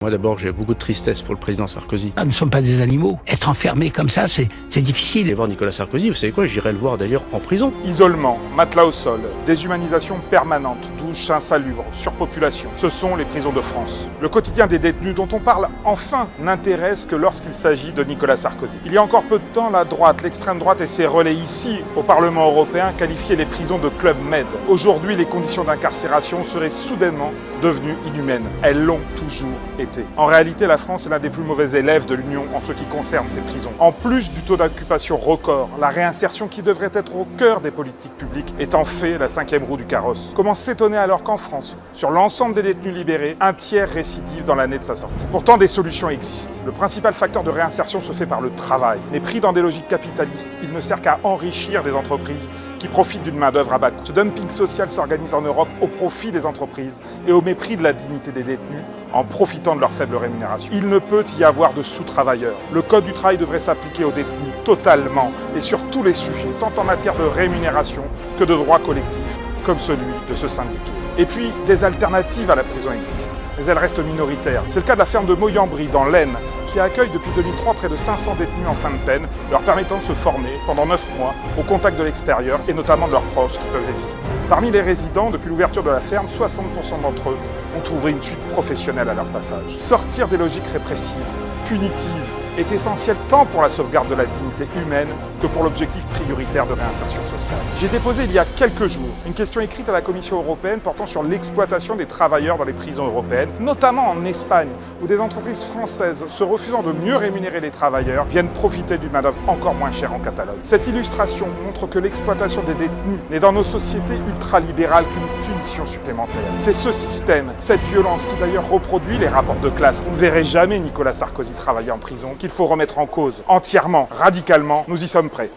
Moi d'abord, j'ai beaucoup de tristesse pour le président Sarkozy. Nous ne sommes pas des animaux. Être enfermé comme ça, c'est difficile. Et voir Nicolas Sarkozy, vous savez quoi, j'irai le voir d'ailleurs en prison. Isolement, matelas au sol, déshumanisation permanente, douches insalubres, surpopulation. Ce sont les prisons de France. Le quotidien des détenus dont on parle enfin n'intéresse que lorsqu'il s'agit de Nicolas Sarkozy. Il y a encore peu de temps, la droite, l'extrême droite et ses relais ici, au Parlement européen, qualifiaient les prisons de Club Med. Aujourd'hui, les conditions d'incarcération seraient soudainement devenues inhumaines. Elles l'ont toujours été. En réalité, la France est l'un des plus mauvais élèves de l'Union en ce qui concerne ces prisons. En plus du taux d'occupation record, la réinsertion qui devrait être au cœur des politiques publiques est en fait la cinquième roue du carrosse. Comment s'étonner alors qu'en France, sur l'ensemble des détenus libérés, un tiers récidive dans l'année de sa sortie? Pourtant, des solutions existent. Le principal facteur de réinsertion se fait par le travail. Mais pris dans des logiques capitalistes, il ne sert qu'à enrichir des entreprises qui profitent d'une main-d'œuvre à bas coût. Ce dumping social s'organise en Europe au profit des entreprises et au mépris de la dignité des détenus en profitant de leur faible rémunération. Il ne peut y avoir de sous-travailleurs. Le Code du travail devrait s'appliquer aux détenus totalement et sur tous les sujets, tant en matière de rémunération que de droits collectifs, comme celui de se syndiquer. Et puis, des alternatives à la prison existent, mais elles restent minoritaires. C'est le cas de la ferme de Moyambry, dans l'Aisne, qui accueille depuis 2003 près de 500 détenus en fin de peine, leur permettant de se former pendant 9 mois au contact de l'extérieur et notamment de leurs proches qui peuvent les visiter. Parmi les résidents, depuis l'ouverture de la ferme, 60% d'entre eux ont trouvé une suite professionnelle à leur passage. Sortir des logiques répressives, punitives, est essentiel tant pour la sauvegarde de la dignité humaine que pour l'objectif prioritaire de réinsertion sociale. J'ai déposé il y a quelques jours une question écrite à la Commission européenne portant sur l'exploitation des travailleurs dans les prisons européennes, notamment en Espagne, où des entreprises françaises, se refusant de mieux rémunérer les travailleurs, viennent profiter d'une main-d'œuvre encore moins chère en Catalogne. Cette illustration montre que l'exploitation des détenus n'est dans nos sociétés ultralibérales qu'une punition supplémentaire. C'est ce système, cette violence qui d'ailleurs reproduit les rapports de classe. Vous ne verrez jamais Nicolas Sarkozy travailler en prison, qu'il faut remettre en cause entièrement, radicalement. Nous y sommes prêts.